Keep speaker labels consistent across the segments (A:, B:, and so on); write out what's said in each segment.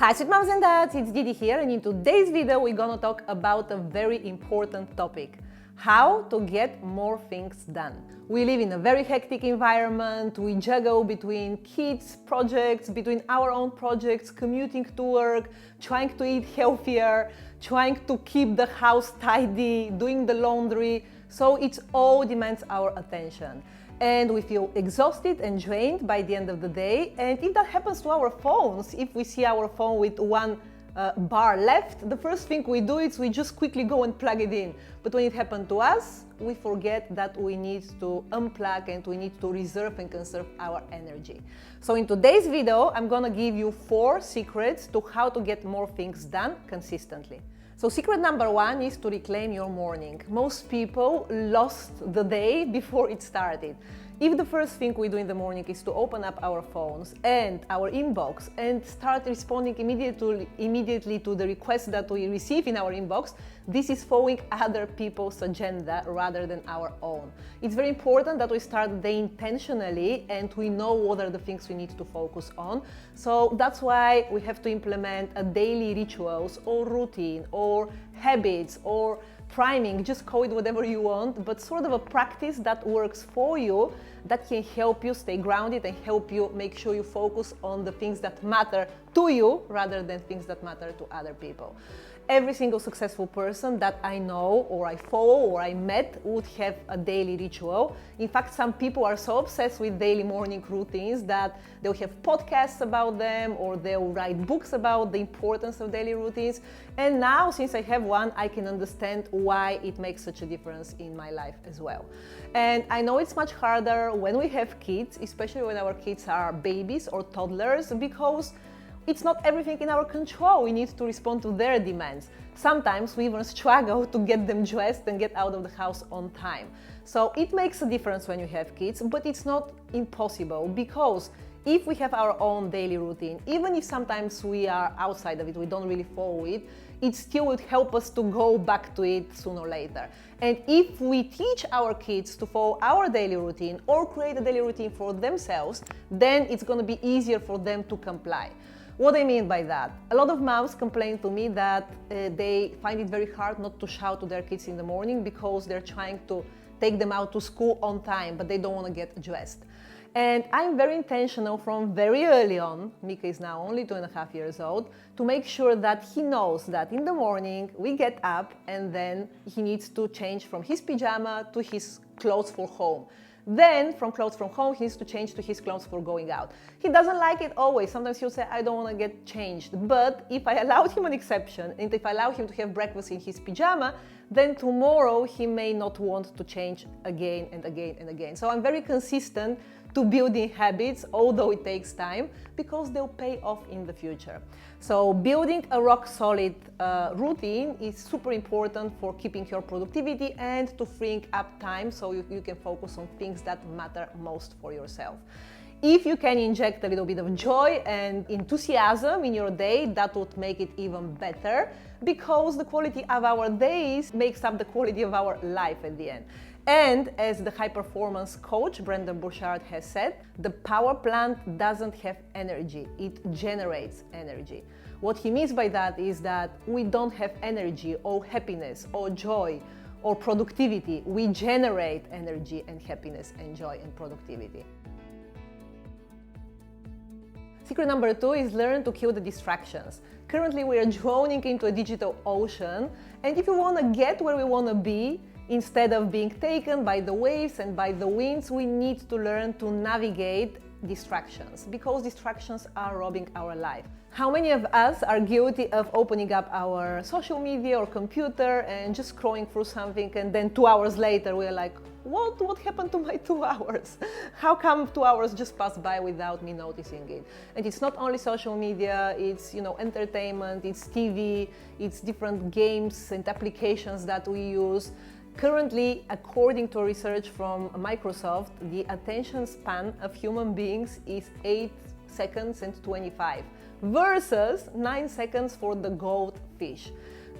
A: Hi sweet moms and dads, it's Didi here, and in today's video we're gonna talk about a very important topic: how to get more things done. We live in a very hectic environment. We juggle between kids' projects, between our own projects, commuting to work, trying to eat healthier, trying to keep the house tidy, doing the laundry. So it all demands our attention. And we feel exhausted and drained by the end of the day. And if that happens to our phones, if we see our phone with one bar left, the first thing we do is we just quickly go and plug it in. But when it happened to us, we forget that we need to unplug and we need to reserve and conserve our energy. So in today's video, I'm gonna give you 4 secrets to how to get more things done consistently. So secret number 1 is to reclaim your morning. Most people lost the day before it started. If the first thing we do in the morning is to open up our phones and our inbox and start responding immediately to the requests that we receive in our inbox, this is following other people's agenda rather than our own. It's very important that we start the day intentionally and we know what are the things we need to focus on. So that's why we have to implement a daily rituals or routine or habits or priming, just call it whatever you want, but sort of a practice that works for you, that can help you stay grounded and help you make sure you focus on the things that matter to you rather than things that matter to other people. Every single successful person that I know or I follow or I met would have a daily ritual. In fact, some people are so obsessed with daily morning routines that they'll have podcasts about them or they'll write books about the importance of daily routines. And now, since I have one, I can understand why it makes such a difference in my life as well. And I know it's much harder when we have kids, especially when our kids are babies or toddlers, because it's not everything in our control. We need to respond to their demands. Sometimes we even struggle to get them dressed and get out of the house on time. So it makes a difference when you have kids, but it's not impossible, because if we have our own daily routine, even if sometimes we are outside of it, we don't really follow it, it still would help us to go back to it sooner or later. And if we teach our kids to follow our daily routine or create a daily routine for themselves, then it's going to be easier for them to comply. What I mean by that? A lot of moms complain to me that they find it very hard not to shout to their kids in the morning because they're trying to take them out to school on time, but they don't want to get dressed. And I'm very intentional from very early on, Mika is now only 2.5 years old, to make sure that he knows that in the morning we get up and then he needs to change from his pajama to his clothes for home. Then from clothes from home, he needs to change to his clothes for going out. He doesn't like it always. Sometimes he'll say, I don't want to get changed. But if I allowed him an exception, and if I allow him to have breakfast in his pajama, then tomorrow he may not want to change again and again and again. So I'm very consistent to building habits, although it takes time, because they'll pay off in the future. So building a rock solid routine is super important for keeping your productivity and to freeing up time so you can focus on things that matter most for yourself. If you can inject a little bit of joy and enthusiasm in your day, that would make it even better, because the quality of our days makes up the quality of our life at the end. And as the high performance coach Brendon Burchard has said, the power plant doesn't have energy, it generates energy. What he means by that is that we don't have energy or happiness or joy or productivity. We generate energy and happiness and joy and productivity. Secret number 2 is learn to kill the distractions. Currently we are drowning into a digital ocean, and if you want to get where we want to be, instead of being taken by the waves and by the winds, we need to learn to navigate distractions, because distractions are robbing our life. How many of us are guilty of opening up our social media or computer and just scrolling through something, and then 2 hours later we're like, what happened to my 2 hours? How come 2 hours just passed by without me noticing it? And it's not only social media, it's entertainment, it's TV, it's different games and applications that we use. Currently, according to research from Microsoft, the attention span of human beings is 8 seconds and 25 versus 9 seconds for the goldfish.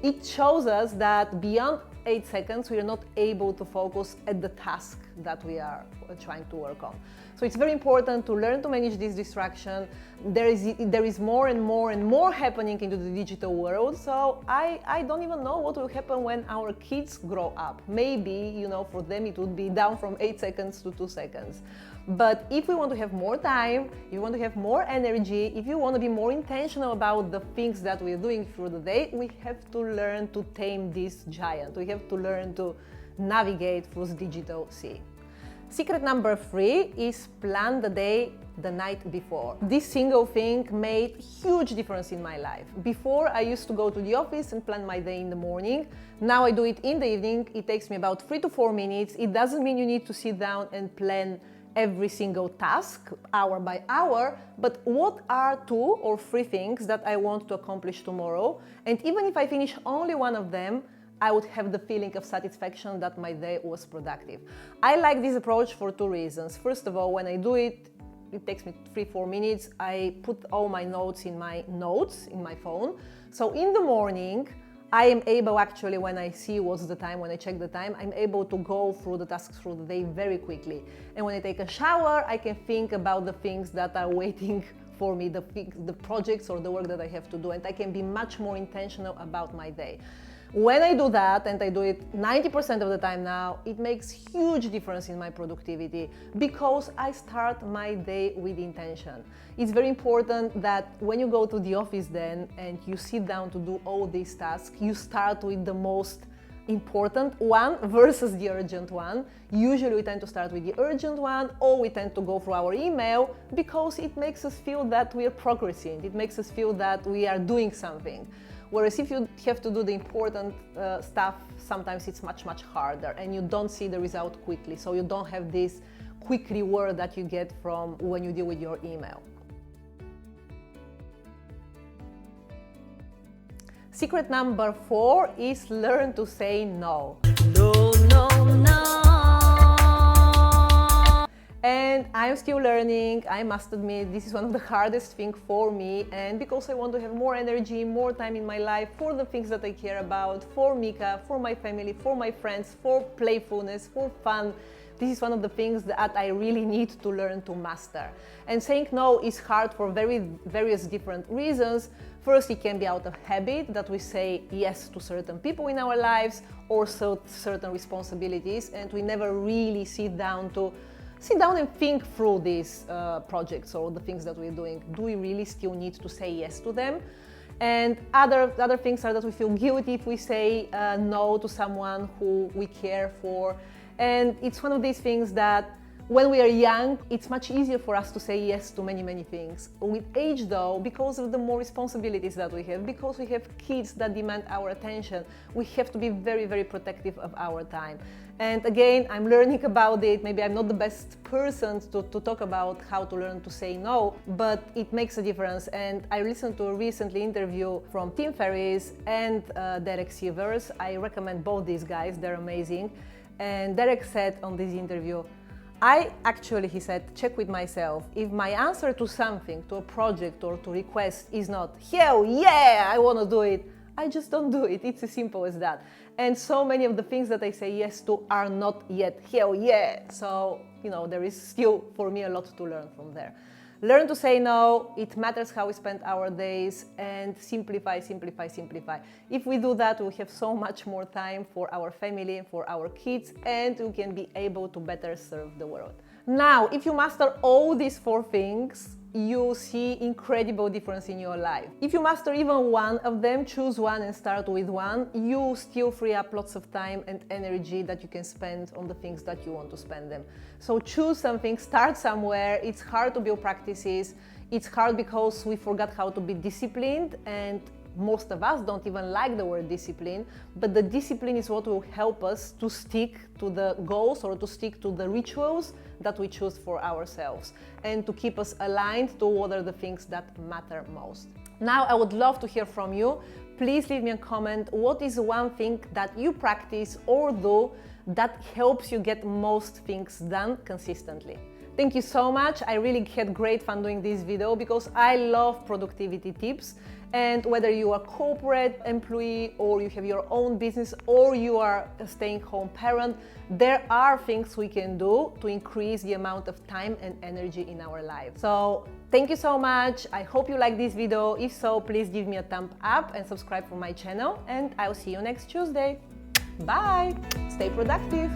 A: It shows us that beyond 8 seconds, we are not able to focus at the task that we are trying to work on. So it's very important to learn to manage this distraction. There is more and more happening into the digital world. So I don't even know what will happen when our kids grow up. Maybe, for them it would be down from 8 seconds to 2 seconds. But if we want to have more time, if you want to have more energy, if you want to be more intentional about the things that we're doing through the day, we have to learn to tame this giant. We have to learn to navigate through the digital sea. Secret number 3 is plan the day the night before. This single thing made huge difference in my life. Before, I used to go to the office and plan my day in the morning. Now I do it in the evening. It takes me about 3 to 4 minutes. It doesn't mean you need to sit down and plan every single task, hour by hour, but what are 2 or 3 things that I want to accomplish tomorrow? And even if I finish only one of them, I would have the feeling of satisfaction that my day was productive. I like this approach for 2 reasons. First of all, when I do it, it takes me 3-4 minutes. I put all my notes in my phone. So in the morning, I am able actually, when I see what's the time, when I check the time, I'm able to go through the tasks through the day very quickly. And when I take a shower, I can think about the things that are waiting for me, the projects or the work that I have to do, and I can be much more intentional about my day. When I do that, and I do it 90% of the time now, it makes huge difference in my productivity because I start my day with intention. It's very important that when you go to the office then and you sit down to do all these tasks, you start with the most important one versus the urgent one. Usually we tend to start with the urgent one, or we tend to go through our email because it makes us feel that we are progressing. It makes us feel that we are doing something. Whereas if you have to do the important stuff, sometimes it's much harder and you don't see the result quickly. So you don't have this quick reward that you get from when you deal with your email. Secret number 4 is learn to say no. No. And I'm still learning. I must admit, this is one of the hardest things for me, and because I want to have more energy, more time in my life for the things that I care about, for Mika, for my family, for my friends, for playfulness, for fun. This is one of the things that I really need to learn to master. And saying no is hard for various different reasons. First, it can be out of habit that we say yes to certain people in our lives or certain responsibilities, and we never really sit down and think through these projects or the things that we're doing. Do we really still need to say yes to them? And other things are that we feel guilty if we say no to someone who we care for. And it's one of these things that when we are young, it's much easier for us to say yes to many things. With age though, because of the more responsibilities that we have, because we have kids that demand our attention, we have to be very protective of our time. And again, I'm learning about it. Maybe I'm not the best person to talk about how to learn to say no, but it makes a difference. And I listened to a recent interview from Tim Ferriss and Derek Sivers. I recommend both these guys, they're amazing. And Derek said on this interview, he said, check with myself. If my answer to something, to a project or to request is not, hell yeah, I want to do it, I just don't do it. It's as simple as that. And so many of the things that I say yes to are not yet hell yeah. So, there is still for me a lot to learn from there. Learn to say no. It matters how we spend our days, and simplify. If we do that, we'll have so much more time for our family, for our kids, and we can be able to better serve the world. Now, if you master all these 4 things, you see incredible difference in your life. If you master even one of them, choose one and start with one, you still free up lots of time and energy that you can spend on the things that you want to spend them. So choose something, start somewhere. It's hard to build practices. It's hard because we forgot how to be disciplined, and most of us don't even like the word discipline, but the discipline is what will help us to stick to the goals or to stick to the rituals that we choose for ourselves and to keep us aligned to what are the things that matter most. Now, I would love to hear from you. Please leave me a comment. What is one thing that you practice or do that helps you get most things done consistently? Thank you so much. I really had great fun doing this video because I love productivity tips. And whether you are a corporate employee or you have your own business or you are a stay-at-home parent, there are things we can do to increase the amount of time and energy in our life. So thank you so much. I hope you like this video. If so, please give me a thumb up and subscribe for my channel. And I'll see you next Tuesday. Bye. Stay productive.